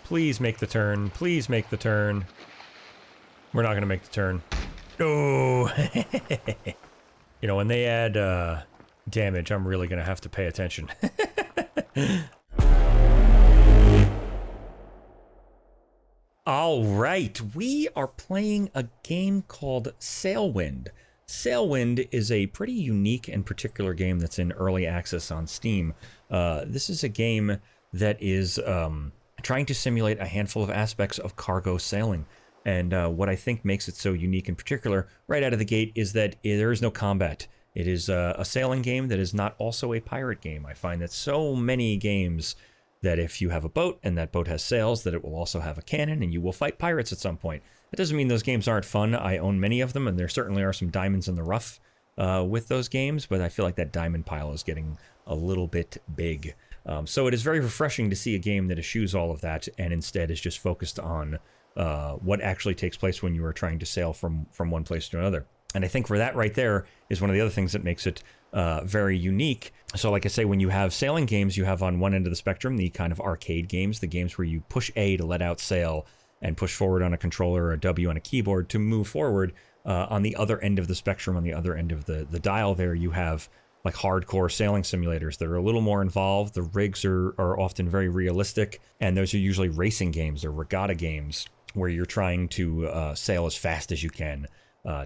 Please make the turn. Please make the turn. We're not going to make the turn. No. You know, when they add damage, I'm really going to have to pay attention. All right, we are playing a game called Sailwind. Sailwind is a pretty unique and particular game that's in early access on Steam. This is a game that is trying to simulate a handful of aspects of cargo sailing. And what I think makes it so unique in particular, right out of the gate, is that there is no combat. It is a sailing game that is not also a pirate game. I find that so many games that if you have a boat and that boat has sails, that it will also have a cannon and you will fight pirates at some point. That doesn't mean those games aren't fun. I own many of them, and there certainly are some diamonds in the rough with those games, but I feel like that diamond pile is getting a little bit big. So it is very refreshing to see a game that eschews all of that and instead is just focused on what actually takes place when you are trying to sail from one place to another. And I think for that right there is one of the other things that makes it very unique. So like I say, when you have sailing games, you have on one end of the spectrum the kind of arcade games, the games where you push A to let out sail and push forward on a controller or a W on a keyboard to move forward. On the other end of the spectrum, on the other end of the dial there, you have like hardcore sailing simulators that are a little more involved. The rigs are often very realistic, and those are usually racing games or regatta games where you're trying to sail as fast as you can,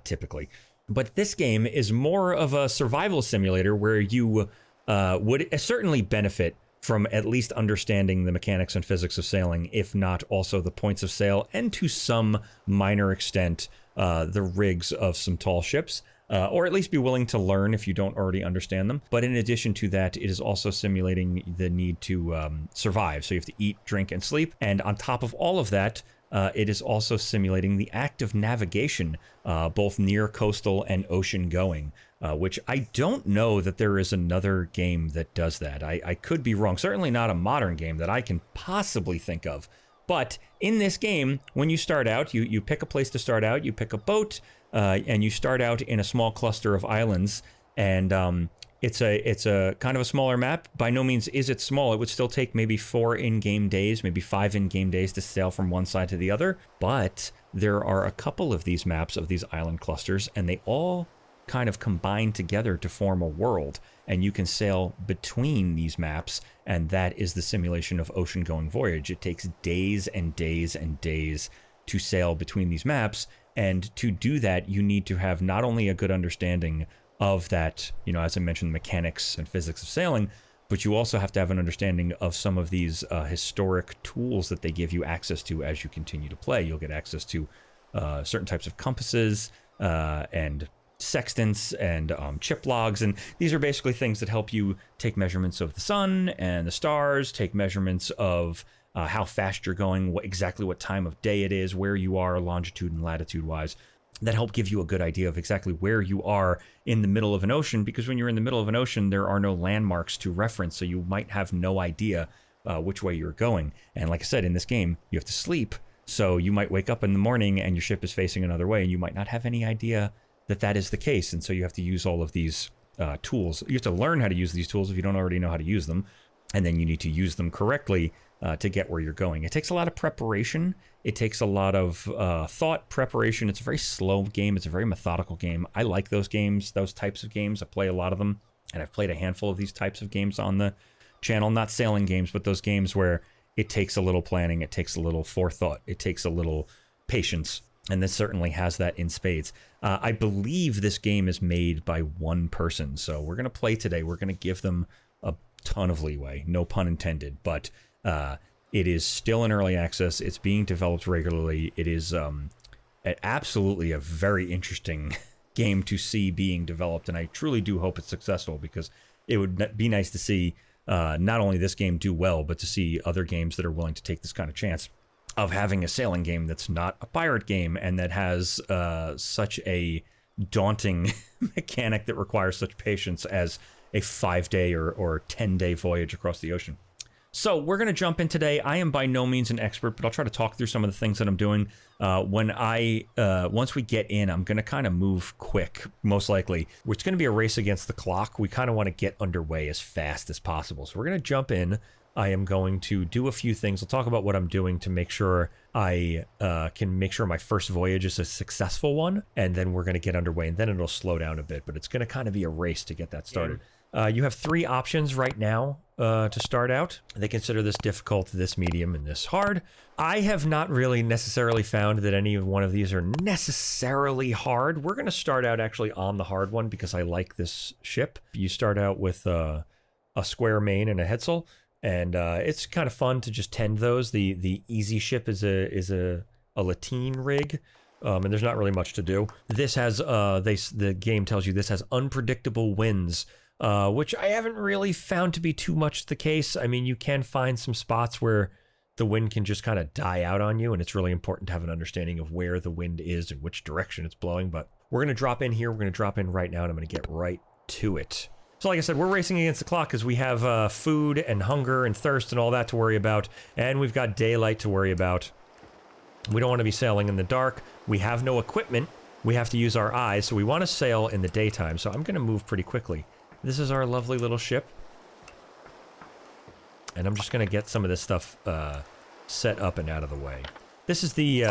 typically. But this game is more of a survival simulator where you would certainly benefit from at least understanding the mechanics and physics of sailing, if not also the points of sail, and to some minor extent, the rigs of some tall ships, or at least be willing to learn if you don't already understand them. But in addition to that, it is also simulating the need to survive. So you have to eat, drink, and sleep. And on top of all of that, it is also simulating the act of navigation, both near coastal and ocean going, which I don't know that there is another game that does that. I could be wrong. Certainly not a modern game that I can possibly think of. But in this game, when you start out, you pick a place to start out, you pick a boat, and you start out in a small cluster of islands, and it's a kind of a smaller map. By no means is it small. It would still take maybe 4 in-game days, maybe 5 in-game days to sail from one side to the other. But there are a couple of these maps of these island clusters, and they all kind of combine together to form a world. And you can sail between these maps, and that is the simulation of ocean-going voyage. It takes days and days and days to sail between these maps, and to do that, you need to have not only a good understanding of that, you know, as I mentioned, the mechanics and physics of sailing, but you also have to have an understanding of some of these historic tools that they give you access to as you continue to play. You'll get access to certain types of compasses and sextants and chip logs, and these are basically things that help you take measurements of the sun and the stars, take measurements of how fast you're going, exactly what time of day it is, where you are longitude and latitude wise, that help give you a good idea of exactly where you are in the middle of an ocean, because when you're in the middle of an ocean, there are no landmarks to reference, so you might have no idea which way you're going. And like I said, in this game, you have to sleep, so you might wake up in the morning and your ship is facing another way, and you might not have any idea that that is the case, and so you have to use all of these tools. You have to learn how to use these tools if you don't already know how to use them, and then you need to use them correctly to get where you're going. It takes a lot of preparation. It takes a lot of thought preparation. It's a very slow game. It's a very methodical game. I like those games, those types of games. I play a lot of them, and I've played a handful of these types of games on the channel. Not sailing games, but those games where it takes a little planning, it takes a little forethought, it takes a little patience, and this certainly has that in spades. I believe this game is made by one person, so we're going to play today. We're going to give them a ton of leeway, no pun intended, but it is still in early access. It's being developed regularly. It is absolutely a very interesting game to see being developed, and I truly do hope it's successful, because it would be nice to see not only this game do well, but to see other games that are willing to take this kind of chance of having a sailing game that's not a pirate game and that has such a daunting mechanic that requires such patience as a 5-day or 10-day voyage across the ocean. So we're going to jump in today. I am by no means an expert, but I'll try to talk through some of the things that I'm doing. Once we get in, I'm going to kind of move quick, most likely. It's going to be a race against the clock. We kind of want to get underway as fast as possible. So we're going to jump in. I am going to do a few things. I'll talk about what I'm doing to make sure I can make sure my first voyage is a successful one, and then we're going to get underway, and then it'll slow down a bit, but it's going to kind of be a race to get that started. You have 3 options right now to start out. They consider this difficult, this medium, and this hard. I have not really necessarily found that any one of these are necessarily hard. We're going to start out actually on the hard one because I like this ship. You start out with a square main and a headsail, and it's kind of fun to just tend those. The easy ship is a lateen rig. And there's not really much to do. This has the game tells you this has unpredictable winds, which I haven't really found to be too much the case. I mean, you can find some spots where the wind can just kind of die out on you, and it's really important to have an understanding of where the wind is and which direction it's blowing. But we're going to drop in here. We're going to drop in right now, and I'm going to get right to it. So like I said, we're racing against the clock because we have food and hunger and thirst and all that to worry about, and we've got daylight to worry about. We don't want to be sailing in the dark. We have no equipment. We have to use our eyes, so we want to sail in the daytime. So I'm going to move pretty quickly. This is our lovely little ship. And I'm just going to get some of this stuff set up and out of the way. This is the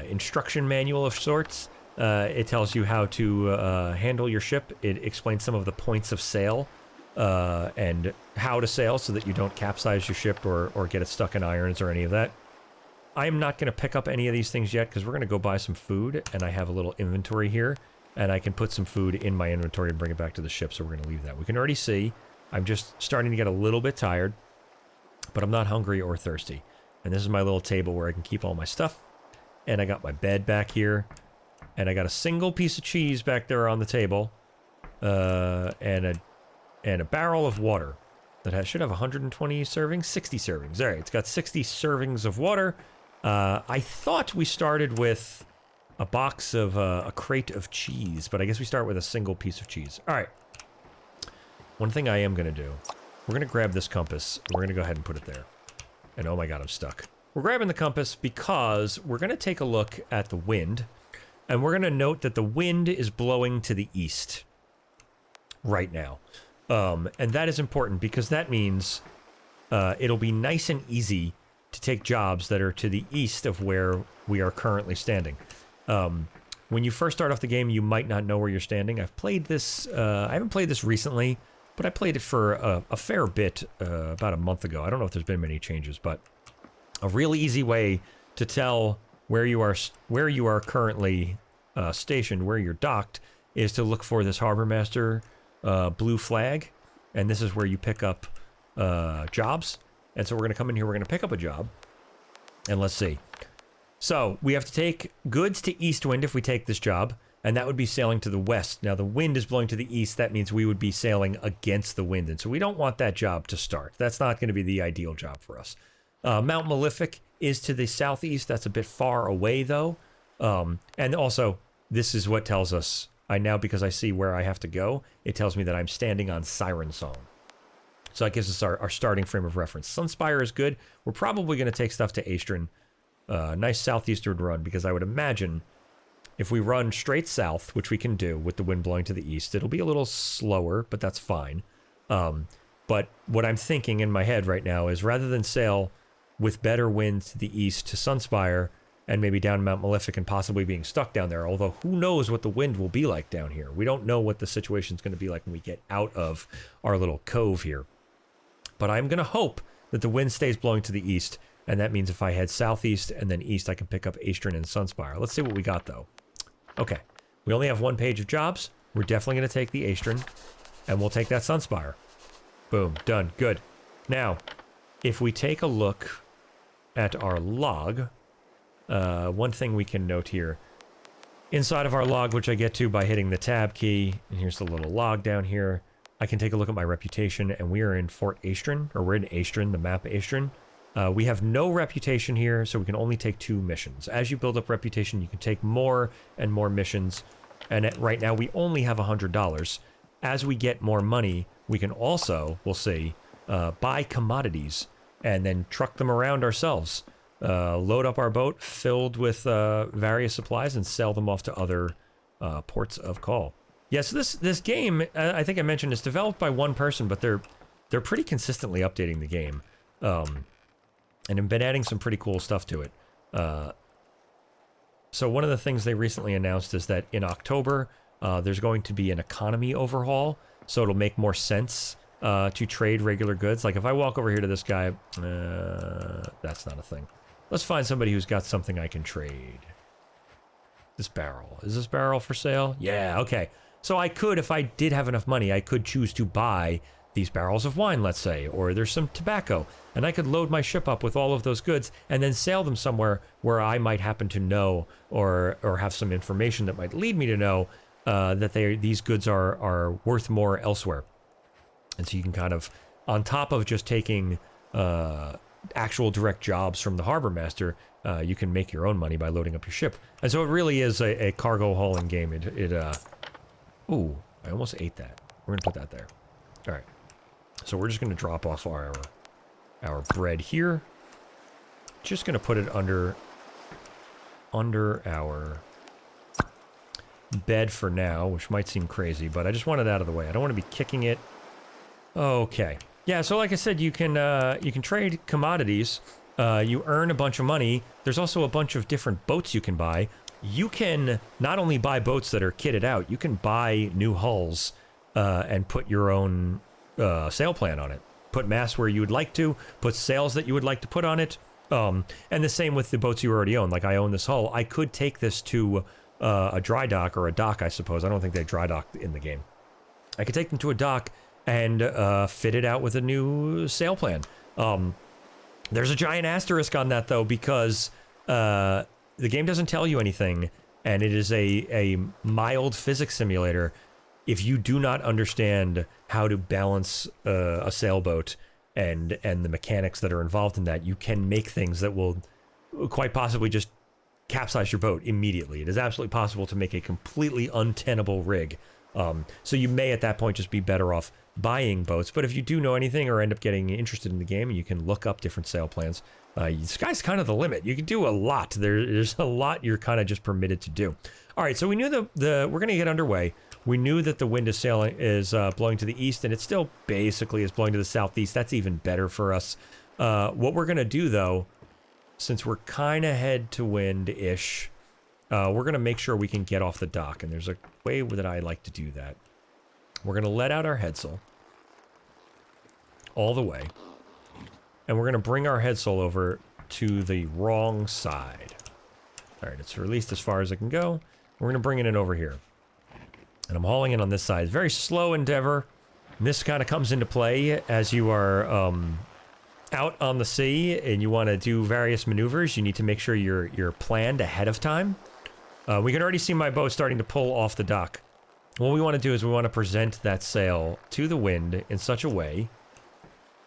instruction manual of sorts. It tells you how to handle your ship. It explains some of the points of sail and how to sail so that you don't capsize your ship or get it stuck in irons or any of that. I'm not going to pick up any of these things yet because we're going to go buy some food, and I have a little inventory here, and I can put some food in my inventory and bring it back to the ship, so we're going to leave that. We can already see I'm just starting to get a little bit tired, but I'm not hungry or thirsty. And this is my little table where I can keep all my stuff, and I got my bed back here, and I got a single piece of cheese back there on the table, and a barrel of water that should have 120 servings, 60 servings. All right, it's got 60 servings of water. I thought we started with a box of a crate of cheese, but I guess we start with a single piece of cheese. All right. One thing I am going to do, we're going to grab this compass. We're going to go ahead and put it there. And oh my God, I'm stuck. We're grabbing the compass because we're going to take a look at the wind, and we're going to note that the wind is blowing to the east right now. And that is important because that means it'll be nice and easy to take jobs that are to the east of where we are currently standing. When you first start off the game, you might not know where you're standing. I've played this, I haven't played this recently, but I played it for a fair bit about a month ago. I don't know if there's been many changes, but a really easy way to tell where you are currently stationed, where you're docked, is to look for this Harbor Master blue flag, and this is where you pick up jobs. And so we're going to come in here, we're going to pick up a job, and let's see. So we have to take goods to east wind if we take this job, and that would be sailing to the west. Now the wind is blowing to the east. That means we would be sailing against the wind, and so we don't want that job to start. That's not going to be the ideal job for us. Mount Malefic is to the southeast. That's a bit far away though. And also this is what tells us, because I see where I have to go, it tells me that I'm standing on Siren Song. So that gives us our starting frame of reference. Sunspire is good. We're probably going to take stuff to Aesterin. Nice southeastward run, because I would imagine if we run straight south, which we can do with the wind blowing to the east, it'll be a little slower, but that's fine. But what I'm thinking in my head right now is rather than sail with better wind to the east to Sunspire and maybe down Mount Malefic and possibly being stuck down there, although who knows what the wind will be like down here. We don't know what the situation's going to be like when we get out of our little cove here. But I'm going to hope that the wind stays blowing to the east, and that means if I head southeast and then east, I can pick up Aesterin and Sunspire. Let's see what we got, though. Okay, we only have one page of jobs. We're definitely going to take the Aesterin, and we'll take that Sunspire. Boom, done, good. Now, if we take a look at our log, one thing we can note here, inside of our log, which I get to by hitting the tab key, and here's the little log down here, I can take a look at my reputation, and we are in Fort Aesterin, or we're in Aesterin, the map Aesterin. We have no reputation here, so we can only take 2 missions. As you build up reputation, you can take more and more missions, and right now we only have $100. As we get more money, we can also, we'll see, buy commodities and then truck them around ourselves. Load up our boat filled with various supplies and sell them off to other ports of call. Yeah, so this game, I think I mentioned, is developed by one person, but they're they're pretty consistently updating the game. And have been adding some pretty cool stuff to it. So one of the things they recently announced is that in October, there's going to be an economy overhaul, so it'll make more sense to trade regular goods. Like if I walk over here to this guy, that's not a thing. Let's find somebody who's got something I can trade. This barrel. Is this barrel for sale? Yeah, okay. So I could, if I did have enough money, I could choose to buy these barrels of wine, let's say, or there's some tobacco, and I could load my ship up with all of those goods and then sail them somewhere where I might happen to know or have some information that might lead me to know that these goods are worth more elsewhere. And so you can kind of, on top of just taking actual direct jobs from the harbor master, you can make your own money by loading up your ship. And so it really is a cargo hauling game. Ooh, I almost ate that. We're gonna put that there. All right. So we're just gonna drop off our bread here. Just gonna put it under our bed for now, which might seem crazy, but I just want it out of the way. I don't want to be kicking it. Okay. Yeah, so like I said, you can trade commodities. You earn a bunch of money. There's also a bunch of different boats you can buy. You can not only buy boats that are kitted out, you can buy new hulls and put your own sail plan on it. Put masts where you would like to, put sails that you would like to put on it. And the same with the boats you already own. Like I own this hull. I could take this to a dry dock, or a dock, I suppose. I don't think they dry dock in the game. I could take them to a dock and fit it out with a new sail plan. There's a giant asterisk on that, though, because the game doesn't tell you anything, and it is a mild physics simulator. If you do not understand how to balance a sailboat and the mechanics that are involved in that, you can make things that will quite possibly just capsize your boat immediately. It is absolutely possible to make a completely untenable rig. So you may at that point just be better off buying boats. But if you do know anything or end up getting interested in the game, and you can look up different sail plans, the sky's kind of the limit. You can do a lot. There's a lot you're kind of just permitted to do. All right, so we knew we're going to get underway. We knew that the wind is blowing to the east, and it still basically is blowing to the southeast. That's even better for us. What we're going to do, though, since we're kind of head to wind-ish, we're going to make sure we can get off the dock, and there's a way that I like to do that. We're going to let out our headsail all the way, and we're going to bring our headsail over to the wrong side. All right, it's released as far as it can go. We're going to bring it in over here. And I'm hauling it on this side. Very slow endeavor. And this kind of comes into play as you are out on the sea and you want to do various maneuvers. You need to make sure you're planned ahead of time. We can already see my boat starting to pull off the dock. What we want to do is we want to present that sail to the wind in such a way.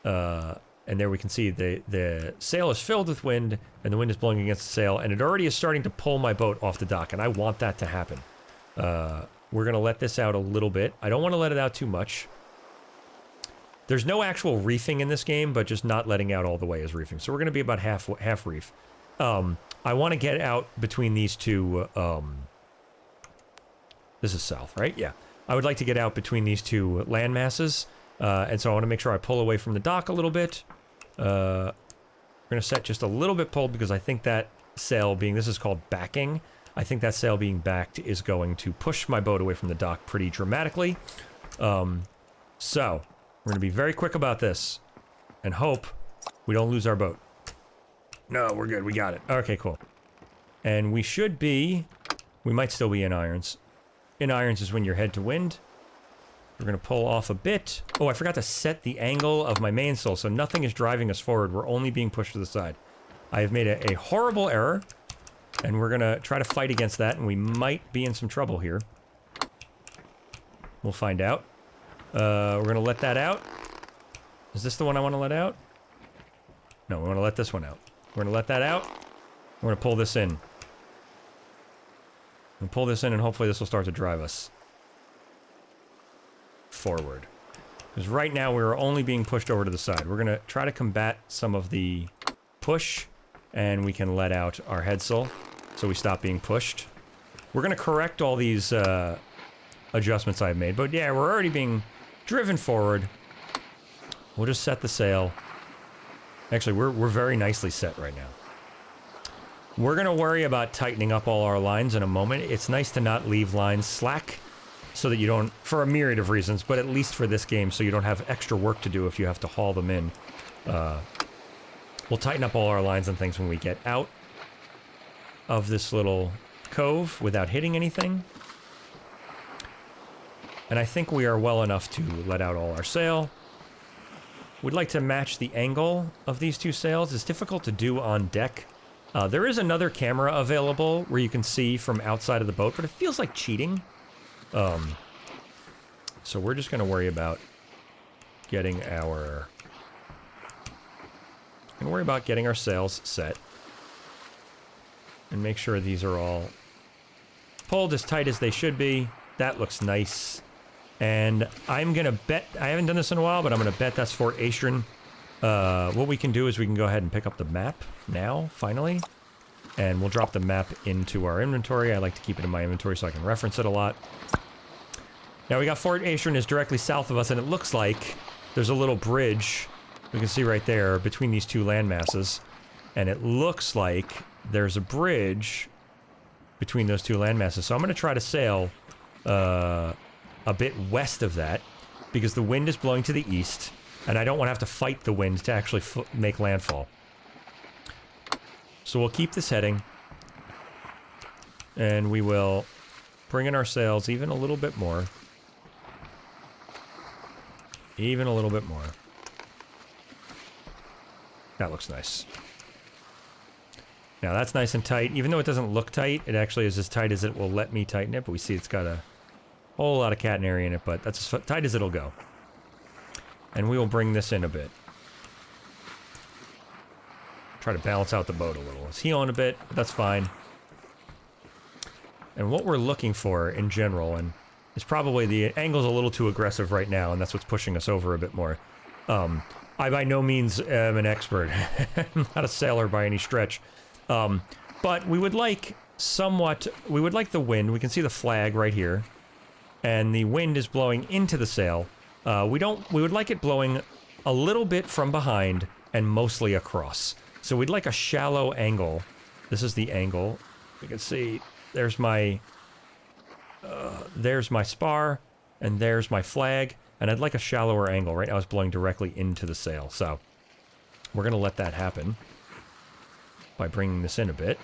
And there we can see the sail is filled with wind and the wind is blowing against the sail. And it already is starting to pull my boat off the dock. And I want that to happen. We're going to let this out a little bit. I don't want to let it out too much. There's no actual reefing in this game, but just not letting out all the way is reefing. So we're going to be about half reef. I want to get out between these two. This is south, right? Yeah. I would like to get out between these two land masses. And so I want to make sure I pull away from the dock a little bit. We're going to set just a little bit pulled because I think that sail this is called backing. I think that sail being backed is going to push my boat away from the dock pretty dramatically. So we're going to be very quick about this and hope we don't lose our boat. No, we're good. We got it. Okay, cool. And we might still be in irons. In irons is when you're head to wind. We're going to pull off a bit. Oh, I forgot to set the angle of my mainsail, so nothing is driving us forward. We're only being pushed to the side. I have made a horrible error. And we're going to try to fight against that, and we might be in some trouble here. We'll find out. We're going to let that out. Is this the one I want to let out? No, we want to let this one out. We're going to let that out. We're going to pull this in. And pull this in, and hopefully this will start to drive us forward. Because right now we're only being pushed over to the side. We're going to try to combat some of the push, and we can let out our headsail so we stop being pushed. We're going to correct all these adjustments I've made, but yeah, we're already being driven forward. We'll just set the sail. Actually, we're very nicely set right now. We're going to worry about tightening up all our lines in a moment. It's nice to not leave lines slack so that you don't, for a myriad of reasons, but at least for this game, so you don't have extra work to do if you have to haul them in. We'll tighten up all our lines and things when we get out of this little cove without hitting anything. And I think we are well enough to let out all our sail. We'd like to match the angle of these two sails. It's difficult to do on deck. There is another camera available where you can see from outside of the boat, but it feels like cheating. So we're just going to worry about getting our... sails set. And make sure these are all pulled as tight as they should be. That looks nice. And I'm going to bet... I haven't done this in a while, but I'm going to bet that's Fort Aesterin. What we can do is we can go ahead and pick up the map now, finally. And we'll drop the map into our inventory. I like to keep it in my inventory so I can reference it a lot. Now we got Fort Aesterin is directly south of us, and it looks like there's a little bridge we can see right there between these two land masses. And it looks like there's a bridge between those two land masses. So I'm going to try to sail a bit west of that because the wind is blowing to the east. And I don't want to have to fight the wind to actually make landfall. So we'll keep this heading. And we will bring in our sails even a little bit more. Even a little bit more. That looks nice. Now that's nice and tight. Even though it doesn't look tight, it actually is as tight as it will let me tighten it. But we see it's got a whole lot of catenary in it, but that's as tight as it'll go. And we will bring this in a bit. Try to balance out the boat a little. It's heeling a bit, but that's fine. And what we're looking for in general, and it's probably the angle's a little too aggressive right now, and that's what's pushing us over a bit more. I by no means am an expert. I'm not a sailor by any stretch. But we would like we would like the wind. We can see the flag right here. And the wind is blowing into the sail. We would like it blowing a little bit from behind and mostly across. So we'd like a shallow angle. This is the angle. You can see there's my spar and there's my flag. And I'd like a shallower angle. Right now it's blowing directly into the sail. So we're going to let that happen by bringing this in a bit.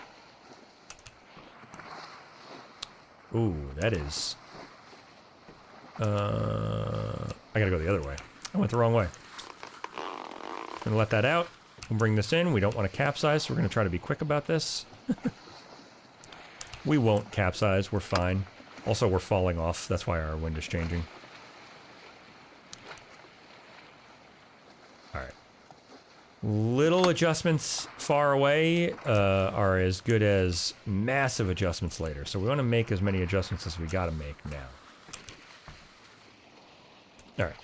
Ooh, that is... I gotta go the other way. I went the wrong way. Gonna let that out. We'll bring this in. We don't want to capsize, so we're gonna try to be quick about this. We won't capsize. We're fine. Also, we're falling off. That's why our wind is changing. Alright. Little adjustments far away are as good as massive adjustments later. So we want to make as many adjustments as we gotta make now. Alright.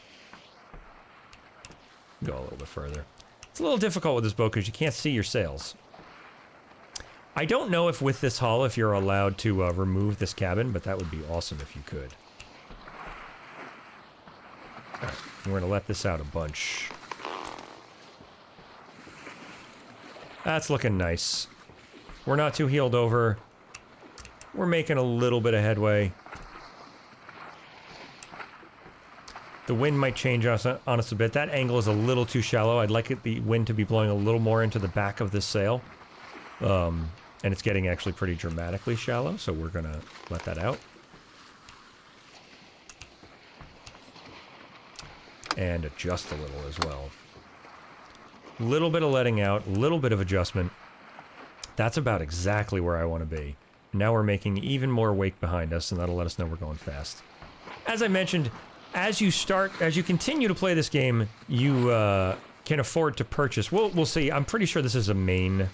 Go a little bit further. It's a little difficult with this boat because you can't see your sails. I don't know if with this hull if you're allowed to remove this cabin, but that would be awesome if you could. Alright, we're going to let this out a bunch. That's looking nice. We're not too heeled over. We're making a little bit of headway. The wind might change on us a bit. That angle is a little too shallow. I'd like the wind to be blowing a little more into the back of this sail. And it's getting actually pretty dramatically shallow, so we're going to let that out. And adjust a little as well. A little bit of letting out, a little bit of adjustment. That's about exactly where I want to be. Now we're making even more wake behind us, and that'll let us know we're going fast. As I mentioned... As you continue to play this game, you can afford to purchase. We'll see. I'm pretty sure this is a main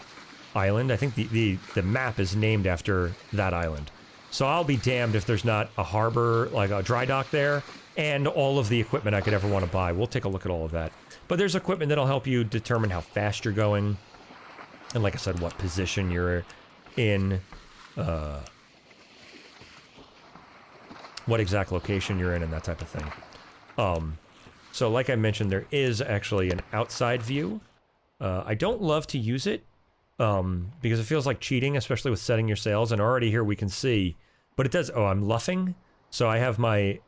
island. I think the map is named after that island. So I'll be damned if there's not a harbor, like a dry dock there, and all of the equipment I could ever want to buy. We'll take a look at all of that. But there's equipment that'll help you determine how fast you're going, and like I said, what position you're in, what exact location you're in, and that type of thing. So like I mentioned, there is actually an outside view. I don't love to use it because it feels like cheating, especially with setting your sails. And already here we can see, but it does. Oh, I'm luffing. So I have my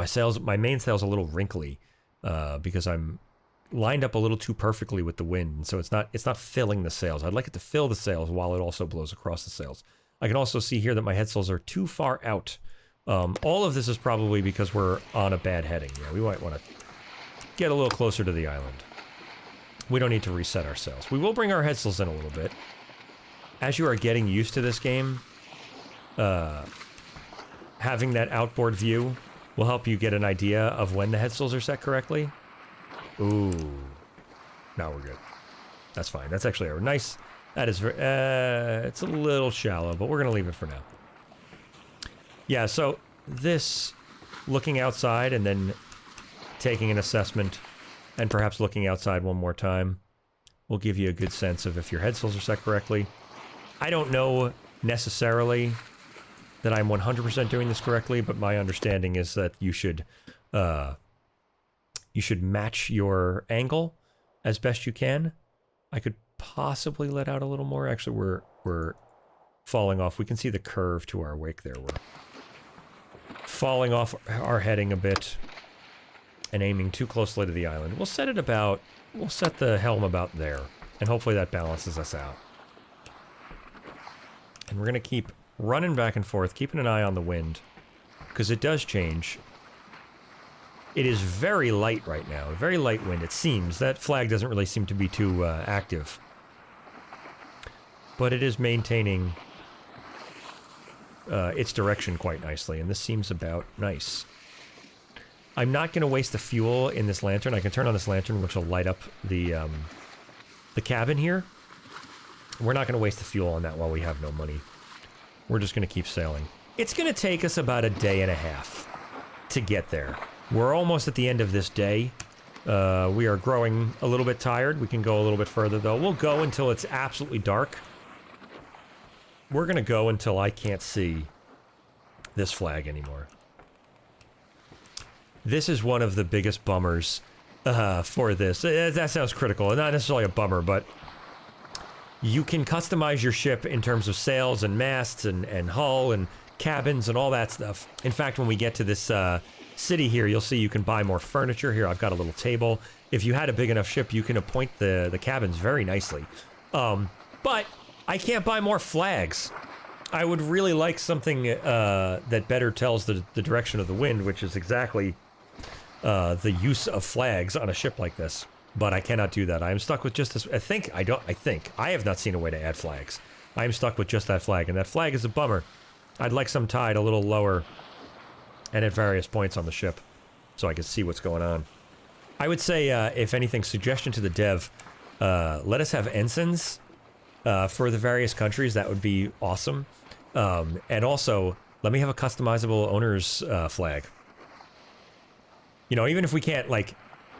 sails, my main sail's a little wrinkly because I'm lined up a little too perfectly with the wind, and so it's not filling the sails. I'd like it to fill the sails while it also blows across the sails. I can also see here that my head sails are too far out. All of this is probably because we're on a bad heading. Yeah, we might want to get a little closer to the island. We don't need to reset our sails. We will bring our head sails in a little bit. As you are getting used to this game, having that outboard view will help you get an idea of when the head sails are set correctly. Ooh. Now we're good. That's fine. That's actually a nice... That is... it's a little shallow, but we're going to leave it for now. Yeah, so this... Looking outside and then taking an assessment and perhaps looking outside one more time will give you a good sense of if your head sails are set correctly. I don't know necessarily that I'm 100% doing this correctly, but my understanding is that you should match your angle as best you can. I could possibly let out a little more. Actually, we're falling off. We can see the curve to our wake there. We're falling off our heading a bit and aiming too closely to the island. We'll set the helm about there, and hopefully that balances us out. And we're going to keep running back and forth, keeping an eye on the wind, because it does change. It is very light right now, very light wind, it seems. That flag doesn't really seem to be too active. But it is maintaining its direction quite nicely, and this seems about nice. I'm not going to waste the fuel in this lantern. I can turn on this lantern, which will light up the cabin here. We're not going to waste the fuel on that while we have no money. We're just going to keep sailing. It's going to take us about a day and a half to get there. We're almost at the end of this day. We are growing a little bit tired. We can go a little bit further, though. We'll go until it's absolutely dark. We're going to go until I can't see this flag anymore. This is one of the biggest bummers for this. That sounds critical. Not necessarily a bummer, but you can customize your ship in terms of sails and masts and hull and cabins and all that stuff. In fact, when we get to this city here, you'll see you can buy more furniture. Here, I've got a little table. If you had a big enough ship, you can appoint the cabins very nicely. But I can't buy more flags. I would really like something that better tells the direction of the wind, which is exactly the use of flags on a ship like this. But I cannot do that. I am stuck with just this. I have not seen a way to add flags. I am stuck with just that flag, and that flag is a bummer. I'd like some tied a little lower and at various points on the ship so I can see what's going on. I would say, if anything, suggestion to the dev, let us have ensigns for the various countries. That would be awesome. And also, let me have a customizable owner's flag. You know, even if we can't, like,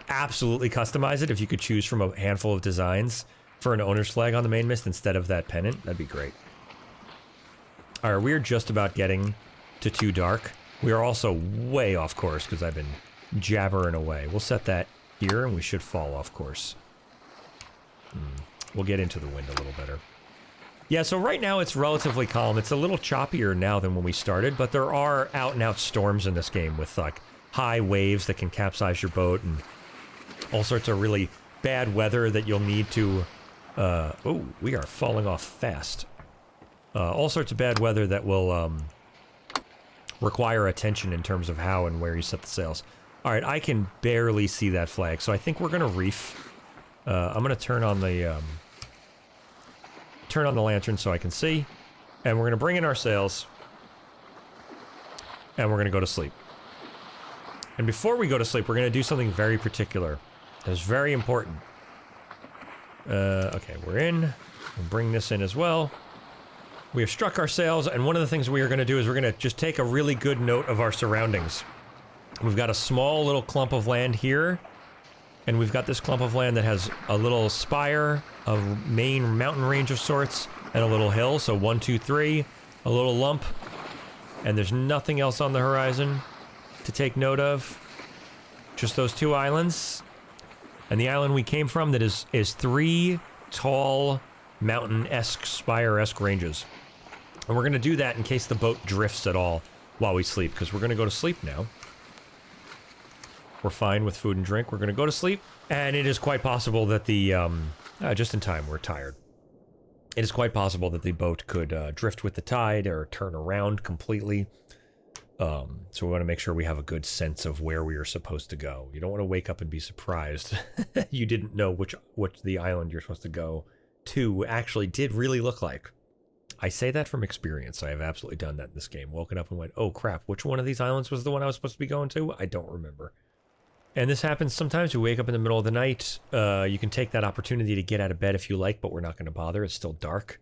absolutely customize it, if you could choose from a handful of designs for an owner's flag on the main mast instead of that pennant, that'd be great. Alright, we're just about getting to too dark. We are also way off course because I've been jabbering away. We'll set that here and we should fall off course. We'll get into the wind a little better. Yeah, so right now it's relatively calm. It's a little choppier now than when we started, but there are out-and-out storms in this game with, like, high waves that can capsize your boat and all sorts of really bad weather that you'll need to... oh, we are falling off fast. All sorts of bad weather that will require attention in terms of how and where you set the sails. Alright, I can barely see that flag, so I think we're going to reef. I'm going to turn on the lantern so I can see. And we're going to bring in our sails. And we're going to go to sleep. And before we go to sleep, we're going to do something very particular. That's very important. Okay, we're in. We'll bring this in as well. We have struck our sails, and one of the things we are going to do is we're going to just take a really good note of our surroundings. We've got a small little clump of land here, and we've got this clump of land that has a little spire, a main mountain range of sorts, and a little hill, so 1, 2, 3, a little lump, and there's nothing else on the horizon to take note of. Just those 2 islands. And the island we came from that is 3 tall mountain-esque, spire-esque ranges. And we're going to do that in case the boat drifts at all while we sleep, because we're going to go to sleep now. We're fine with food and drink. We're going to go to sleep. And it is quite possible that the, just in time, we're tired. It is quite possible that the boat could drift with the tide or turn around completely. So we want to make sure we have a good sense of where we are supposed to go. You don't want to wake up and be surprised you didn't know which the island you're supposed to go to actually did really look like. I say that from experience. I have absolutely done that in this game. Woken up and went, oh crap, which one of these islands was the one I was supposed to be going to? I don't remember. And this happens sometimes. You wake up in the middle of the night. You can take that opportunity to get out of bed if you like, but we're not going to bother. It's still dark.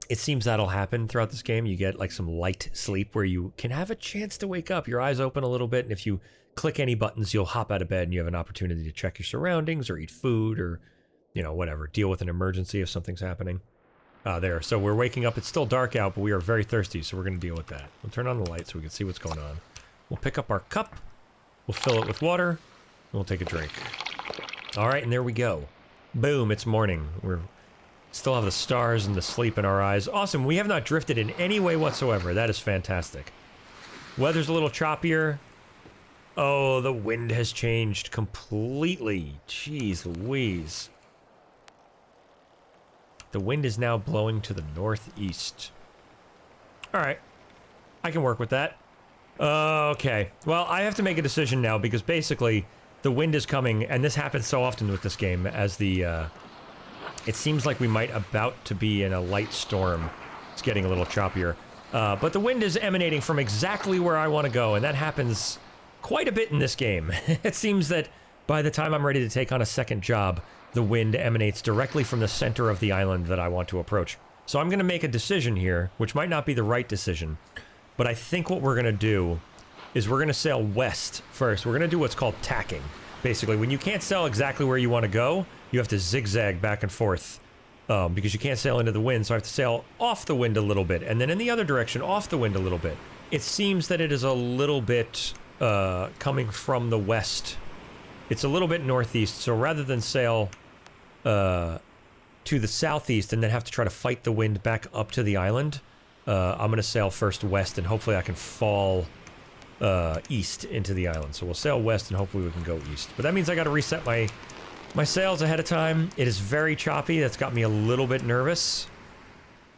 It seems that'll happen throughout this game. You get like some light sleep where you can have a chance to wake up. Your eyes open a little bit, and if you click any buttons, you'll hop out of bed and you have an opportunity to check your surroundings or eat food or, you know, whatever. Deal with an emergency if something's happening. There. So we're waking up. It's still dark out, but we are very thirsty, so we're going to deal with that. We'll turn on the light so we can see what's going on. We'll pick up our cup. We'll fill it with water. And we'll take a drink. All right, and there we go. Boom, it's morning. We're still have the stars and the sleep in our eyes. Awesome, we have not drifted in any way whatsoever. That is fantastic. Weather's a little choppier. Oh, the wind has changed completely. Jeez Louise. The wind is now blowing to the northeast. All right, I can work with that. Okay, well, I have to make a decision now because basically the wind is coming, and this happens so often with this game as the, it seems like we might about to be in a light storm. It's getting a little choppier. But the wind is emanating from exactly where I want to go, and that happens quite a bit in this game. It seems that by the time I'm ready to take on a second job, the wind emanates directly from the center of the island that I want to approach. So I'm going to make a decision here, which might not be the right decision, but I think what we're going to do is we're going to sail west first. We're going to do what's called tacking. Basically, when you can't sail exactly where you want to go, you have to zigzag back and forth because you can't sail into the wind, so I have to sail off the wind a little bit, and then in the other direction, off the wind a little bit. It seems that it is a little bit coming from the west. It's a little bit northeast, so rather than sail to the southeast and then have to try to fight the wind back up to the island, I'm going to sail first west, and hopefully I can fall east into the island. So we'll sail west, and hopefully we can go east. But that means I got to reset my sails ahead of time. It is very choppy. That's got me a little bit nervous.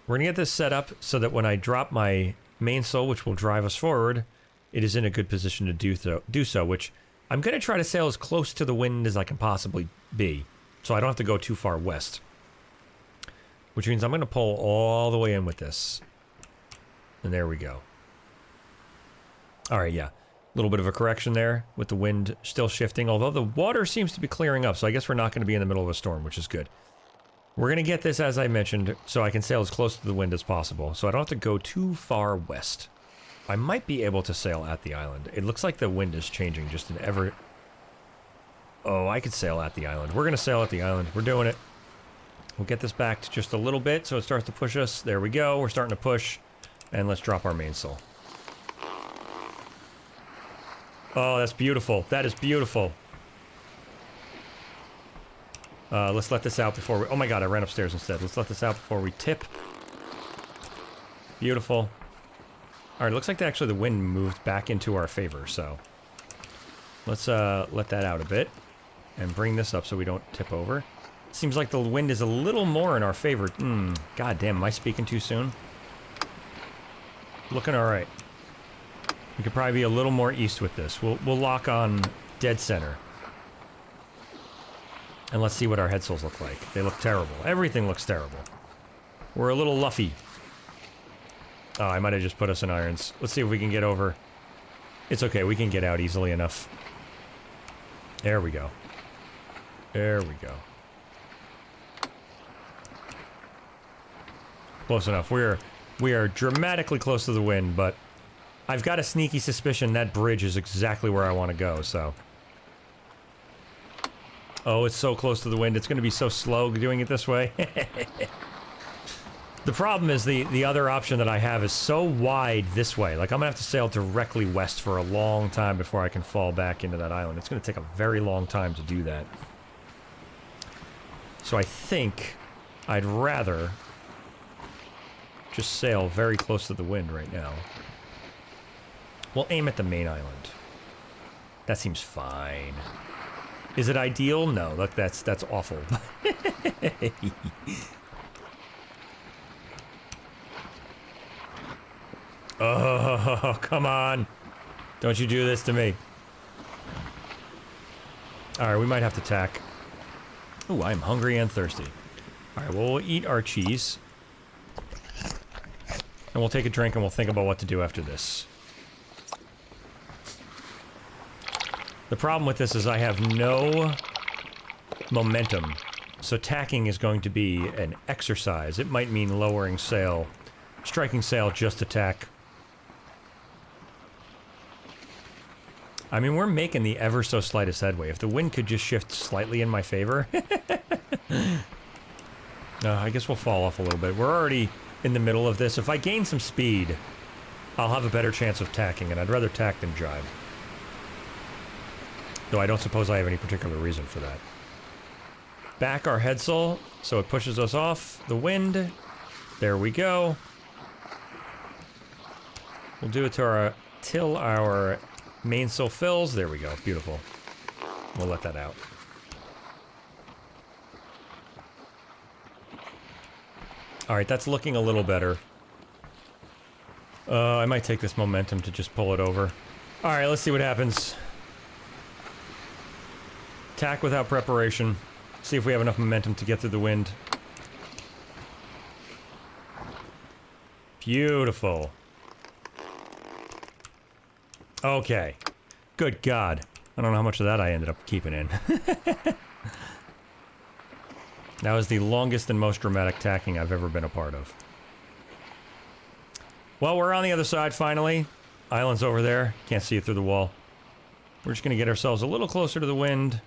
We're going to get this set up so that when I drop my mainsail, which will drive us forward, it is in a good position to do so, which I'm going to try to sail as close to the wind as I can possibly be, so I don't have to go too far west. Which means I'm going to pull all the way in with this. And there we go. All right, yeah. A little bit of a correction there with the wind still shifting, although the water seems to be clearing up, so I guess we're not going to be in the middle of a storm, which is good. We're going to get this, as I mentioned, so I can sail as close to the wind as possible, so I don't have to go too far west. I might be able to sail at the island. It looks like the wind is changing just an ever... Oh, I could sail at the island. We're going to sail at the island. We're doing it. We'll get this back to just a little bit so it starts to push us. There we go. We're starting to push. And let's drop our mainsail. Oh, that's beautiful. That is beautiful. Let's let this out before we... Oh my god, I ran upstairs instead. Let's let this out before we tip. Beautiful. Alright, looks like actually the wind moved back into our favor, so... Let's let that out a bit. And bring this up so we don't tip over. Seems like the wind is a little more in our favor. God damn, am I speaking too soon? Looking alright. We could probably be a little more east with this. We'll lock on dead center. And let's see what our headsails look like. They look terrible. Everything looks terrible. We're a little luffy. Oh, I might have just put us in irons. Let's see if we can get over. It's okay, we can get out easily enough. There we go. There we go. Close enough. We are dramatically close to the wind, but I've got a sneaky suspicion that bridge is exactly where I want to go, so... Oh, it's so close to the wind. It's going to be so slow doing it this way. The problem is the other option that I have is so wide this way. Like, I'm gonna have to sail directly west for a long time before I can fall back into that island. It's gonna take a very long time to do that. So I think I'd rather just sail very close to the wind right now. We'll aim at the main island. That seems fine. Is it ideal? No, look, that's awful. Oh, come on. Don't you do this to me. Alright, we might have to tack. Ooh, I'm hungry and thirsty. Alright, well, we'll eat our cheese. And we'll take a drink and we'll think about what to do after this. The problem with this is I have no momentum. So tacking is going to be an exercise. It might mean lowering sail, striking sail just to tack. I mean, we're making the ever so slightest headway. If the wind could just shift slightly in my favor. I guess we'll fall off a little bit. We're already in the middle of this. If I gain some speed, I'll have a better chance of tacking, and I'd rather tack than jibe. Though I don't suppose I have any particular reason for that. Back our headsail, so it pushes us off the wind. There we go. We'll do it to our till our mainsail fills. There we go. Beautiful. We'll let that out. Alright, that's looking a little better. I might take this momentum to just pull it over. Alright, let's see what happens. Tack without preparation. See if we have enough momentum to get through the wind. Beautiful. Okay. Good God. I don't know how much of that I ended up keeping in. That was the longest and most dramatic tacking I've ever been a part of. Well, we're on the other side finally. Island's over there. Can't see it through the wall. We're just gonna get ourselves a little closer to the wind.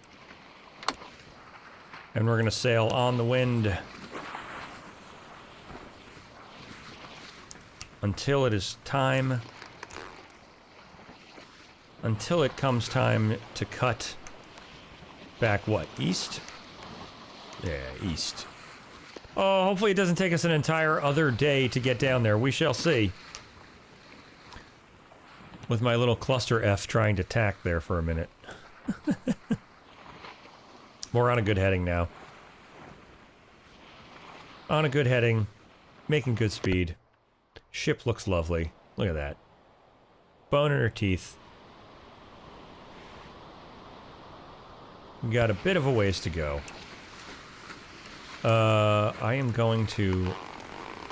And we're gonna sail on the wind. Until it is time. Until it comes time to cut back, what, east? Yeah, east. Oh, hopefully it doesn't take us an entire other day to get down there. We shall see. With my little cluster F trying to tack there for a minute. We're on a good heading now. On a good heading. Making good speed. Ship looks lovely. Look at that. Bone in her teeth. We got a bit of a ways to go. I am going to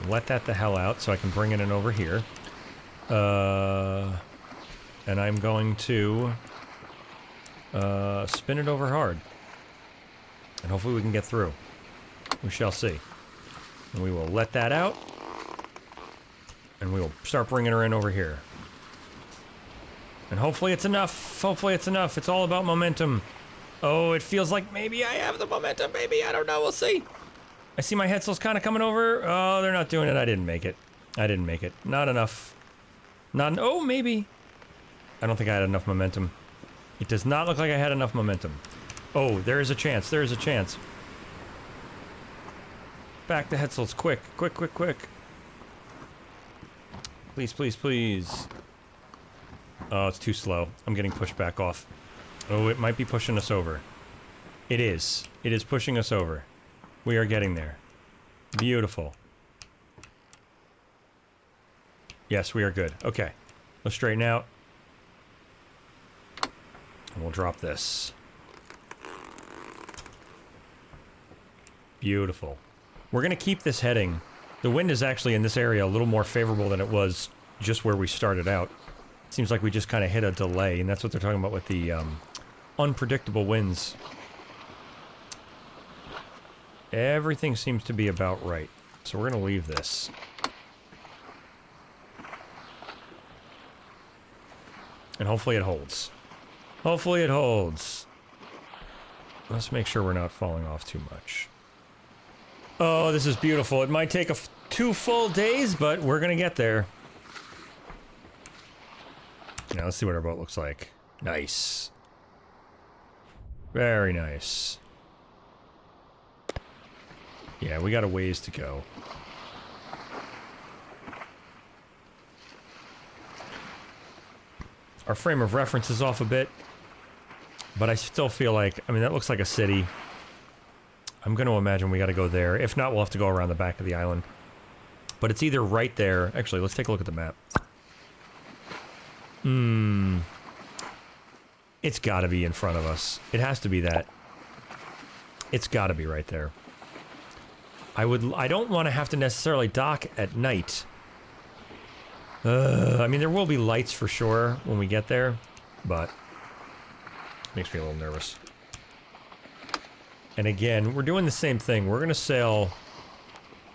let that the hell out so I can bring it in over here. And I'm going to spin it over hard. And hopefully we can get through. We shall see. And we will let that out. And we will start bringing her in over here. And hopefully it's enough. Hopefully it's enough. It's all about momentum. Oh, it feels like maybe I have the momentum. Maybe. I don't know. We'll see. I see my headsails kind of coming over. Oh, they're not doing it. I didn't make it. I didn't make it. Not enough. Not. Oh, maybe. I don't think I had enough momentum. It does not look like I had enough momentum. Oh, there is a chance. There is a chance. Back the headsails. Quick. Quick, quick, quick. Please, please, please. Oh, it's too slow. I'm getting pushed back off. Oh, it might be pushing us over. It is. It is pushing us over. We are getting there. Beautiful. Yes, we are good. Okay. Let's straighten out. And we'll drop this. Beautiful. We're going to keep this heading. The wind is actually in this area a little more favorable than it was just where we started out. Seems like we just kind of hit a delay, and that's what they're talking about with the unpredictable winds. Everything seems to be about right. So we're going to leave this. And hopefully it holds. Hopefully it holds. Let's make sure we're not falling off too much. Oh, this is beautiful. It might take 2 full days, but we're gonna get there. Now let's see what our boat looks like. Nice. Very nice. Yeah, we got a ways to go. Our frame of reference is off a bit, but I still feel like, I mean, that looks like a city. I'm going to imagine we got to go there. If not, we'll have to go around the back of the island. But it's either right there. Actually, let's take a look at the map. It's got to be in front of us. It has to be that. It's got to be right there. I don't want to have to necessarily dock at night. I mean, there will be lights for sure when we get there, but makes me a little nervous. And again, we're doing the same thing. We're going to sail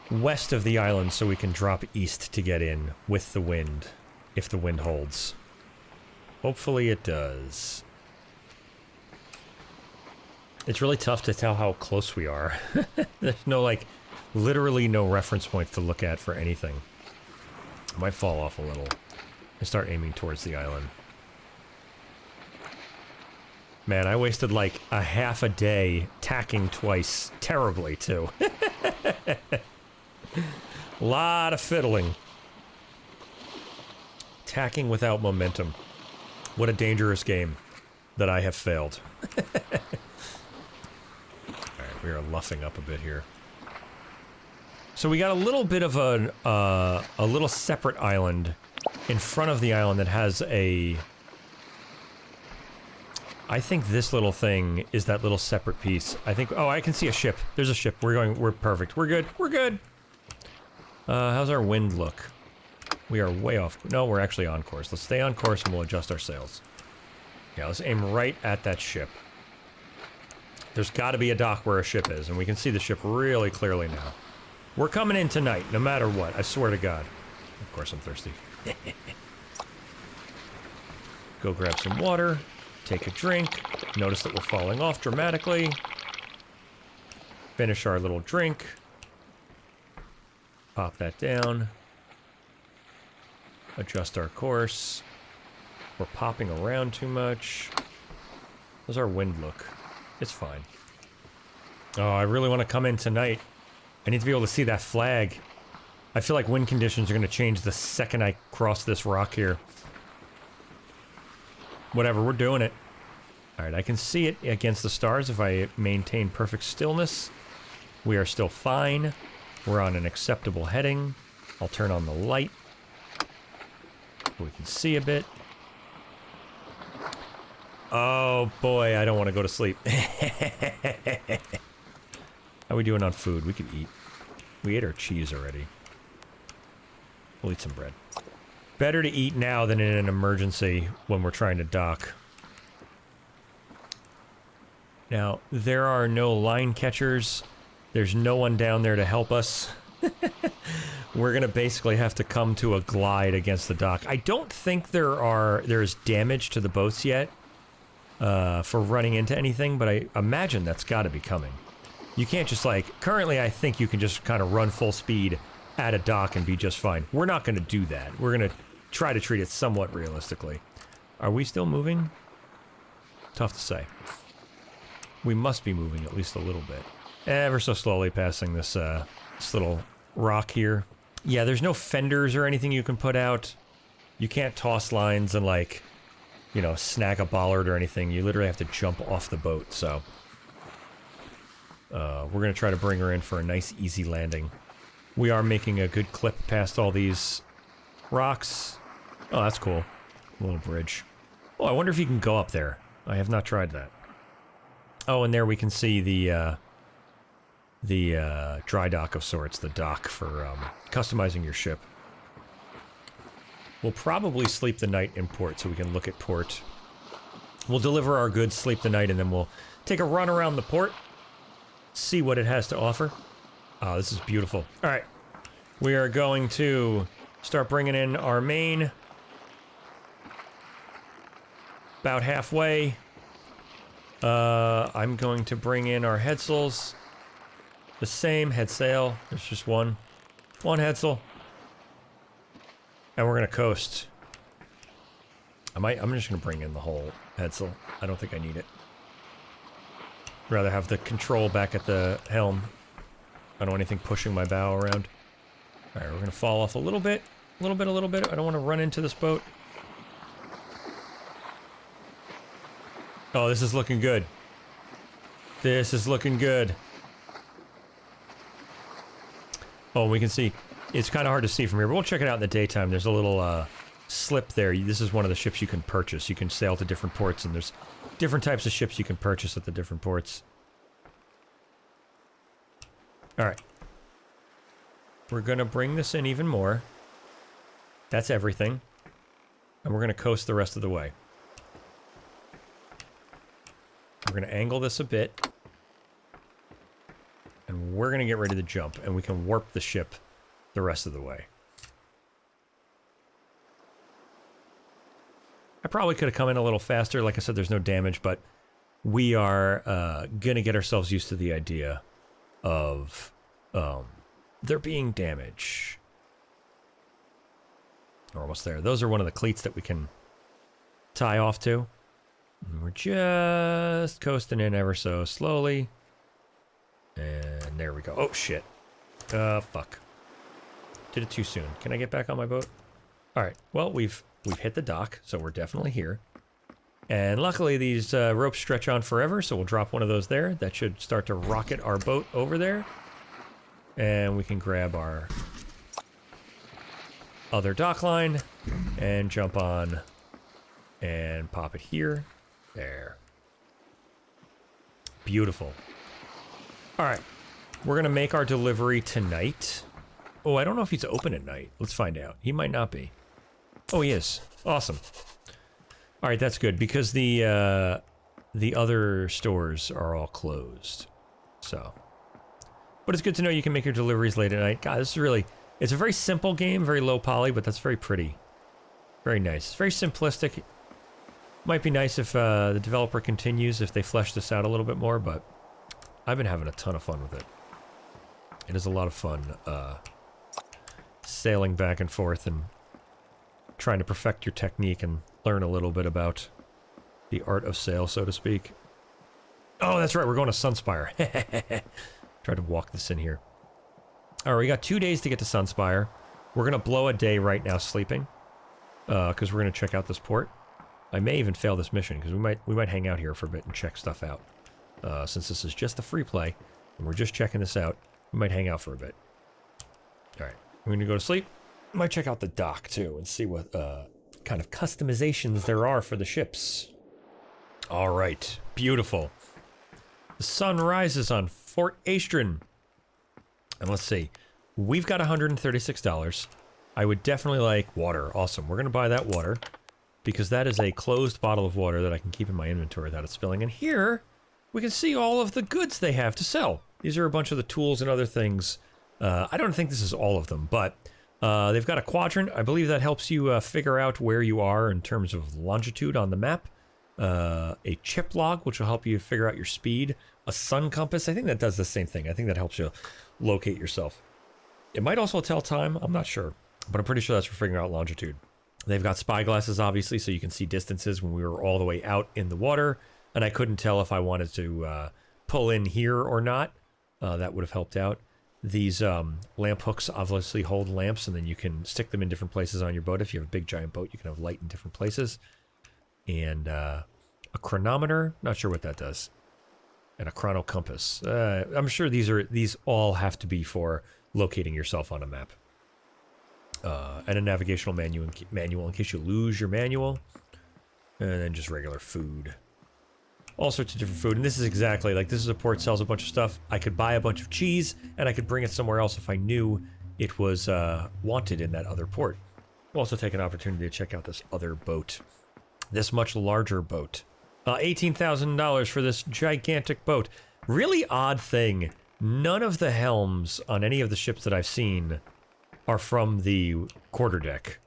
west of the island so we can drop east to get in with the wind, if the wind holds. Hopefully it does. It's really tough to tell how close we are. There's no, like, literally no reference points to look at for anything. I might fall off a little and start aiming towards the island. Man, I wasted like a half a day tacking twice. Terribly, too. Lot of fiddling. Tacking without momentum. What a dangerous game that I have failed. Alright, we are luffing up a bit here. So we got a little bit of a little separate island in front of the island that has a... I think this little thing is that little separate piece. I think... Oh, I can see a ship. There's a ship. We're perfect. We're good. We're good. How's our wind look? We are way off. No, we're actually on course. Let's stay on course and we'll adjust our sails. Yeah, let's aim right at that ship. There's got to be a dock where a ship is, and we can see the ship really clearly now. We're coming in tonight, no matter what. I swear to God. Of course I'm thirsty. Go grab some water. Take a drink. Notice that we're falling off dramatically. Finish our little drink. Pop that down. Adjust our course. We're popping around too much. How's our wind look? It's fine. Oh, I really want to come in tonight. I need to be able to see that flag. I feel like wind conditions are going to change the second I cross this rock here. Whatever, we're doing it. Alright, I can see it against the stars if I maintain perfect stillness. We are still fine. We're on an acceptable heading. I'll turn on the light. We can see a bit. Oh boy, I don't want to go to sleep. How are we doing on food? We could eat. We ate our cheese already. We'll eat some bread. Better to eat now than in an emergency when we're trying to dock. Now, there are no line catchers. There's no one down there to help us. We're gonna basically have to come to a glide against the dock. I don't think there's damage to the boats yet for running into anything, but I imagine that's gotta be coming. You can't just like, currently I think you can just kind of run full speed at a dock and be just fine. We're not gonna do that. We're gonna try to treat it somewhat realistically. Are we still moving? Tough to say. We must be moving at least a little bit. Ever so slowly passing this, this little rock here. Yeah, there's no fenders or anything you can put out. You can't toss lines and like, you know, snag a bollard or anything. You literally have to jump off the boat, so. We're gonna try to bring her in for a nice easy landing. We are making a good clip past all these rocks. Oh, that's cool. A little bridge. Oh, I wonder if you can go up there. I have not tried that. Oh, and there we can see the dry dock of sorts, the dock for customizing your ship. We'll probably sleep the night in port so we can look at port. We'll deliver our goods, sleep the night, and then we'll take a run around the port, see what it has to offer. Oh, this is beautiful. All right, we are going to start bringing in our main. About halfway. I'm going to bring in our headsails. the same head sail. There's just one headsail. And we're gonna coast. I'm just gonna bring in the whole headsail. I don't think I need it. Rather have the control back at the helm. I don't want anything pushing my bow around. Alright, we're gonna fall off a little bit. A little bit. I don't want to run into this boat. Oh, this is looking good. This is looking good. Oh, we can see. It's kind of hard to see from here, but we'll check it out in the daytime. There's a little slip there. This is one of the ships you can purchase. You can sail to different ports, and there's different types of ships you can purchase at the different ports. Alright. We're going to bring this in even more. That's everything. And we're going to coast the rest of the way. We're going to angle this a bit. And we're going to get ready to jump, and we can warp the ship the rest of the way. I probably could have come in a little faster. Like I said, there's no damage, but we are going to get ourselves used to the idea of there being damage. We're almost there. Those are one of the cleats that we can tie off to. And we're just coasting in ever so slowly. And there we go. Oh, shit. Fuck. Did it too soon. Can I get back on my boat? Alright, well, we've hit the dock, so we're definitely here. And luckily these ropes stretch on forever, so we'll drop one of those there. That should start to rocket our boat over there. And we can grab our other dock line and jump on and pop it here. There. Beautiful. Alright, we're gonna make our delivery tonight. Oh, I don't know if he's open at night. Let's find out. He might not be. Oh, he is. Awesome. Alright, that's good, because the other stores are all closed. So. But it's good to know you can make your deliveries late at night. God, this is really... It's a very simple game, very low poly, but that's very pretty. Very nice. It's very simplistic. Might be nice if the developer continues, if they flesh this out a little bit more, but I've been having a ton of fun with it. It is a lot of fun sailing back and forth and trying to perfect your technique and learn a little bit about the art of sail, so to speak. Oh, that's right, we're going to Sunspire. Try to walk this in here. Alright, we got 2 days to get to Sunspire. We're going to blow a day right now sleeping, because we're going to check out this port. I may even fail this mission, because we might hang out here for a bit and check stuff out. Since this is just the free play, and we're just checking this out, we might hang out for a bit. Alright, we're going to go to sleep. Might check out the dock, too, and see what kind of customizations there are for the ships. Alright, beautiful. The sun rises on Fort Aesterin. And let's see. We've got $136. I would definitely like water. Awesome. We're going to buy that water, because that is a closed bottle of water that I can keep in my inventory without it spilling. And here, we can see all of the goods they have to sell. These are a bunch of the tools and other things. I don't think this is all of them, but they've got a quadrant. I believe that helps you figure out where you are in terms of longitude on the map. A chip log, which will help you figure out your speed. A sun compass. I think that does the same thing. I think that helps you locate yourself. It might also tell time. I'm not sure, but I'm pretty sure that's for figuring out longitude. They've got spy glasses, obviously, so you can see distances when we were all the way out in the water, and I couldn't tell if I wanted to pull in here or not. That would have helped out. These lamp hooks obviously hold lamps, and then you can stick them in different places on your boat. If you have a big giant boat, you can have light in different places. And a chronometer, not sure what that does. And a chrono compass. I'm sure these all have to be for locating yourself on a map. And a navigational manual in case you lose your manual. And then just regular food. All sorts of different food. And this is exactly like, this is a port, sells a bunch of stuff. I could buy a bunch of cheese, and I could bring it somewhere else if I knew it was wanted in that other port. We'll also take an opportunity to check out this other boat. This much larger boat. $18,000 for this gigantic boat. Really odd thing. None of the helms on any of the ships that I've seen are from the quarterdeck.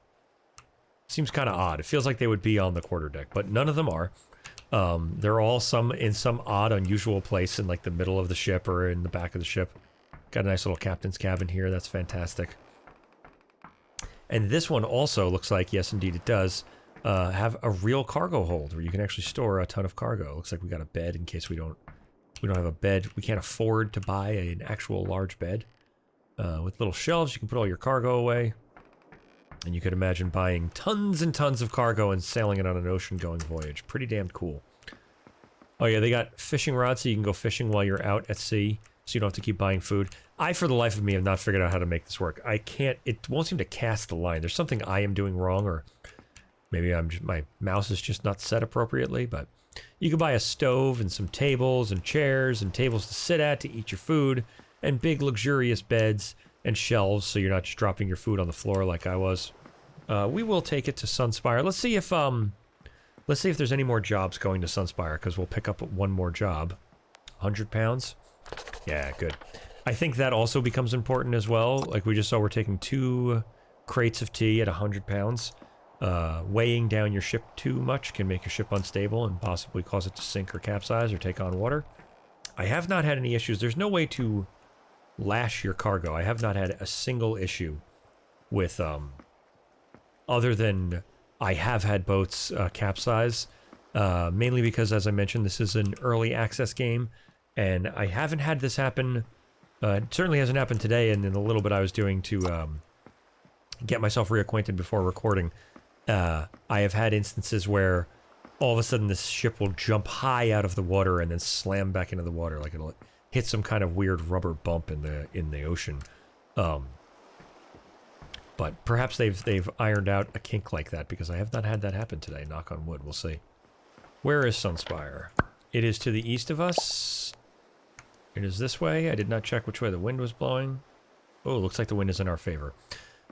Seems kind of odd. It feels like they would be on the quarterdeck, but none of them are. They're all in some odd, unusual place in like the middle of the ship or in the back of the ship. Got a nice little captain's cabin here. That's fantastic. And this one also looks like, yes, indeed it does, have a real cargo hold where you can actually store a ton of cargo. Looks like we got a bed in case we don't have a bed. We can't afford to buy an actual large bed. With little shelves, you can put all your cargo away. And you could imagine buying tons and tons of cargo and sailing it on an ocean-going voyage. Pretty damn cool. Oh yeah, they got fishing rods so you can go fishing while you're out at sea, so you don't have to keep buying food. I, for the life of me, have not figured out how to make this work. I can't, it won't seem to cast the line. There's something I am doing wrong, or maybe my mouse is just not set appropriately, but you can buy a stove and some tables and chairs and tables to sit at to eat your food, and big luxurious beds and shelves so you're not just dropping your food on the floor like I was. We will take it to Sunspire. Let's see if there's any more jobs going to Sunspire, because we'll pick up one more job. 100 pounds? Yeah, good. I think that also becomes important as well. Like we just saw, we're taking 2 crates of tea at 100 pounds. Weighing down your ship too much can make your ship unstable and possibly cause it to sink or capsize or take on water. I have not had any issues. There's no way to lash your cargo. I have not had a single issue with, other than I have had boats capsize, mainly because, as I mentioned, this is an early access game, and I haven't had this happen. It certainly hasn't happened today, and in the little bit I was doing to get myself reacquainted before recording, I have had instances where all of a sudden this ship will jump high out of the water and then slam back into the water, like it'll hit some kind of weird rubber bump in the ocean. But perhaps they've ironed out a kink like that, because I have not had that happen today. Knock on wood. We'll see. Where is Sunspire? It is to the east of us. It is this way. I did not check which way the wind was blowing. Oh, looks like the wind is in our favor.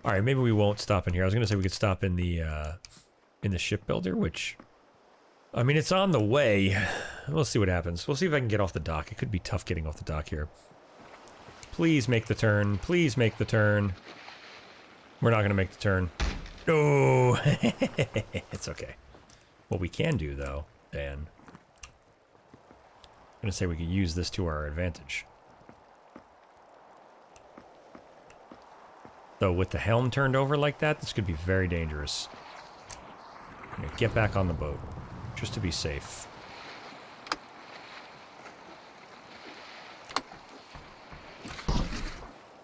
All right, maybe we won't stop in here. I was going to say we could stop in the shipbuilder, which, I mean, it's on the way. We'll see what happens. We'll see if I can get off the dock. It could be tough getting off the dock here. Please make the turn. Please make the turn. We're not going to make the turn. Oh, it's okay. What we can do, though, Dan, I'm going to say we could use this to our advantage. Though with the helm turned over like that, this could be very dangerous. I'm going to get back on the boat, just to be safe.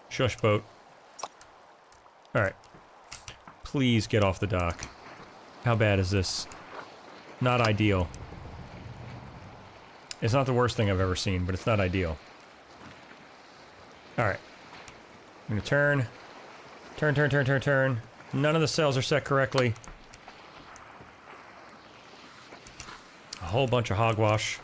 Shush, boat. Alright. Please get off the dock. How bad is this? Not ideal. It's not the worst thing I've ever seen, but it's not ideal. Alright. I'm gonna turn. Turn, turn, turn, turn, turn. None of the sails are set correctly. A whole bunch of hogwash.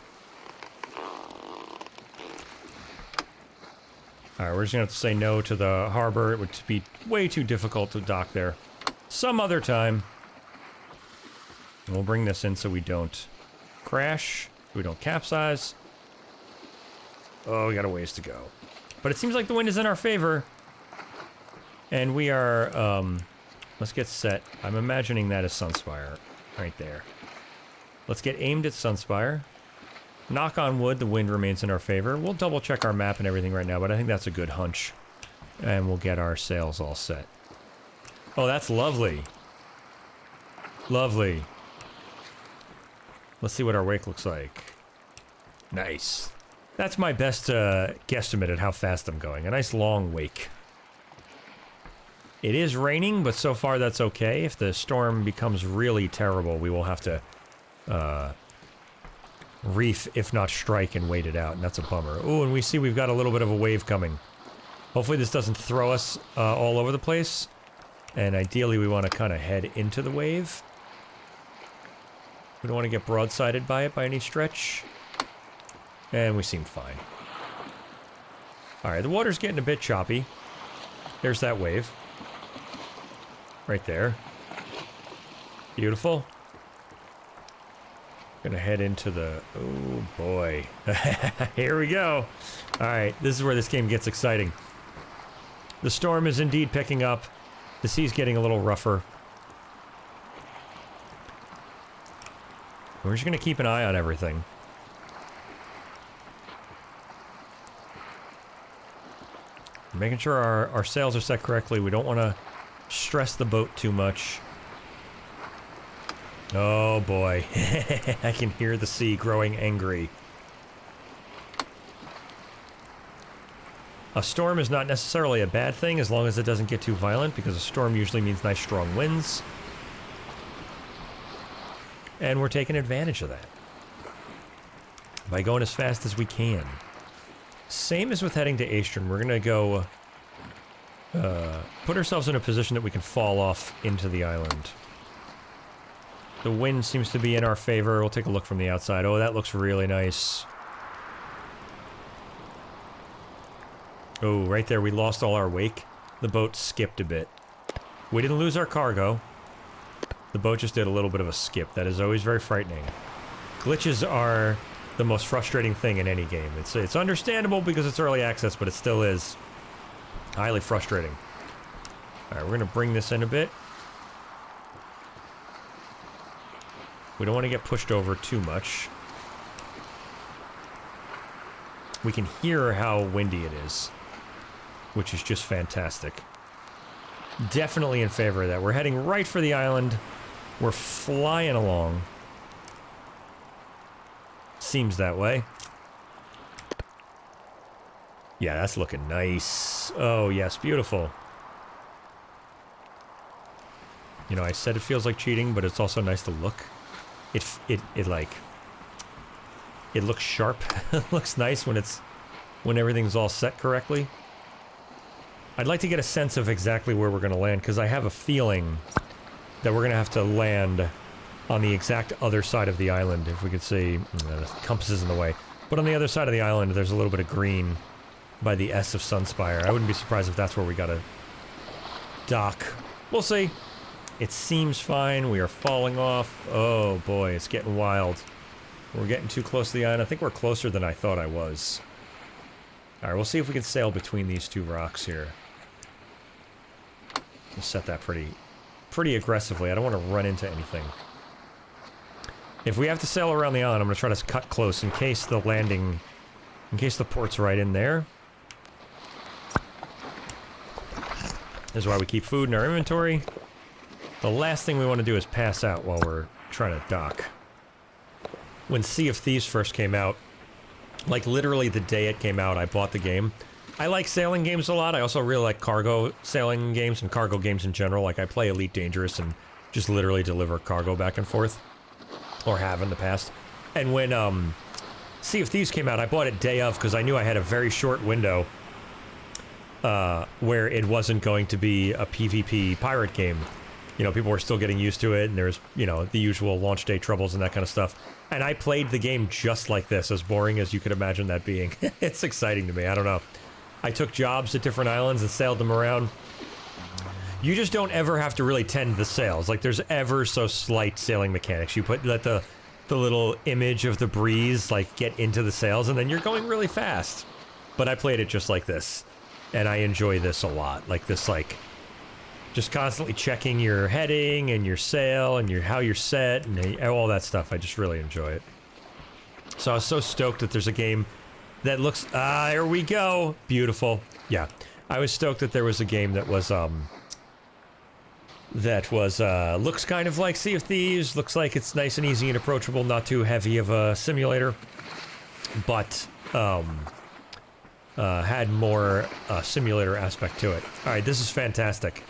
Alright, we're just gonna have to say no to the harbor. It would be way too difficult to dock there. Some other time. And we'll bring this in so we don't crash, we don't capsize. Oh, we got a ways to go. But it seems like the wind is in our favor. And we are, let's get set. I'm imagining that is Sunspire. Right there. Let's get aimed at Sunspire. Knock on wood, the wind remains in our favor. We'll double check our map and everything right now, but I think that's a good hunch. And we'll get our sails all set. Oh, that's lovely. Lovely. Let's see what our wake looks like. Nice. That's my best guesstimate at how fast I'm going. A nice long wake. It is raining, but so far that's okay. If the storm becomes really terrible, we will have to reef, if not strike, and wait it out, and that's a bummer. Ooh, and we see we've got a little bit of a wave coming. Hopefully this doesn't throw us all over the place. And ideally we want to kind of head into the wave. We don't want to get broadsided by it by any stretch. And we seem fine. Alright, the water's getting a bit choppy. There's that wave. Right there. Beautiful. Gonna head into the... Oh boy. Here we go. Alright, this is where this game gets exciting. The storm is indeed picking up. The sea's getting a little rougher. We're just gonna keep an eye on everything. making sure our sails are set correctly. We don't want to stress the boat too much. Oh boy, I can hear the sea growing angry. A storm is not necessarily a bad thing as long as it doesn't get too violent, because a storm usually means nice strong winds. And we're taking advantage of that by going as fast as we can. Same as with heading to Aesterin, we're gonna go put ourselves in a position that we can fall off into the island. The wind seems to be in our favor. We'll take a look from the outside. Oh, that looks really nice. Oh, right there, we lost all our wake. The boat skipped a bit. We didn't lose our cargo. The boat just did a little bit of a skip. That is always very frightening. Glitches are the most frustrating thing in any game. It's understandable because it's early access, but it still is highly frustrating. Alright, we're gonna bring this in a bit. We don't want to get pushed over too much. We can hear how windy it is, which is just fantastic. Definitely in favor of that. We're heading right for the island. We're flying along. Seems that way. Yeah, that's looking nice. Oh, yes, beautiful. You know, I said it feels like cheating, but it's also nice to look. It looks sharp. It looks nice when everything's all set correctly. I'd like to get a sense of exactly where we're going to land, because I have a feeling that we're going to have to land on the exact other side of the island. If we could see, the compass is in the way, but on the other side of the island, there's a little bit of green by the S of Sunspire. I wouldn't be surprised if that's where we got to dock. We'll see. It seems fine. We are falling off. Oh boy, it's getting wild. We're getting too close to the island. I think we're closer than I thought I was. Alright, we'll see if we can sail between these two rocks here. We'll set that pretty aggressively. I don't want to run into anything. If we have to sail around the island, I'm going to try to cut close in case the port's right in there. This is why we keep food in our inventory. The last thing we want to do is pass out while we're trying to dock. When Sea of Thieves first came out, like literally the day it came out, I bought the game. I like sailing games a lot. I also really like cargo sailing games and cargo games in general. Like I play Elite Dangerous and just literally deliver cargo back and forth. Or have in the past. And when Sea of Thieves came out, I bought it day of because I knew I had a very short window where it wasn't going to be a PvP pirate game. You know, people were still getting used to it, and there's, you know, the usual launch day troubles and that kind of stuff. And I played the game just like this, as boring as you could imagine that being. It's exciting to me, I don't know. I took jobs at different islands and sailed them around. You just don't ever have to really tend the sails. Like, there's ever so slight sailing mechanics. You let the little image of the breeze, like, get into the sails, and then you're going really fast. But I played it just like this, and I enjoy this a lot. Like, this, like, just constantly checking your heading and your sail and how you're set and all that stuff. I just really enjoy it. So I was so stoked that there's a game that looks... there we go! Beautiful. Yeah. I was stoked that there was a game that was, looks kind of like Sea of Thieves, looks like it's nice and easy and approachable, not too heavy of a simulator, but, had more, simulator aspect to it. Alright, this is fantastic.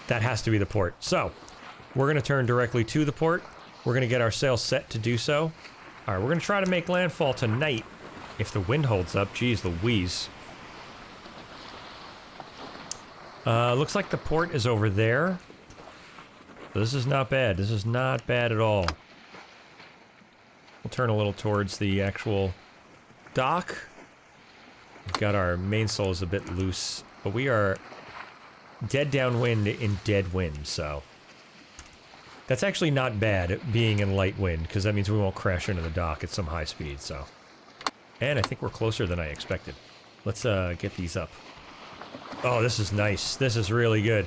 That has to be the port. So, we're gonna turn directly to the port. We're gonna get our sails set to do so. Alright, we're gonna try to make landfall tonight, if the wind holds up. Geez Louise. Looks like the port is over there. This is not bad. This is not bad at all. We'll turn a little towards the actual dock. We've got our mainsail is a bit loose, but we are dead downwind in dead wind, so... That's actually not bad, being in light wind, because that means we won't crash into the dock at some high speed, so... And I think we're closer than I expected. Let's, get these up. Oh, this is nice. This is really good.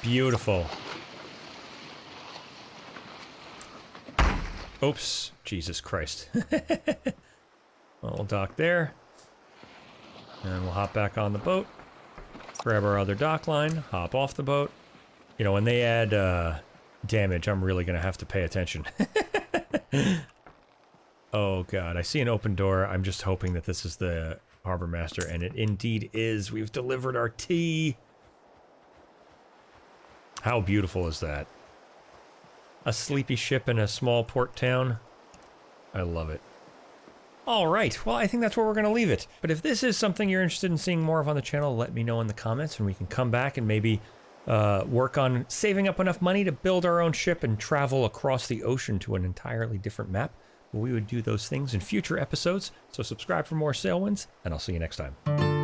Beautiful. Oops. Jesus Christ. Well, we'll dock there. And we'll hop back on the boat, grab our other dock line, hop off the boat. You know, when they add damage, I'm really going to have to pay attention. Oh god, I see an open door. I'm just hoping that this is the harbor master, and it indeed is. We've delivered our tea. How beautiful is that? A sleepy ship in a small port town. I love it. Alright, well I think that's where we're going to leave it. But if this is something you're interested in seeing more of on the channel, let me know in the comments and we can come back and maybe work on saving up enough money to build our own ship and travel across the ocean to an entirely different map. We would do those things in future episodes, so subscribe for more Sailwinds, and I'll see you next time.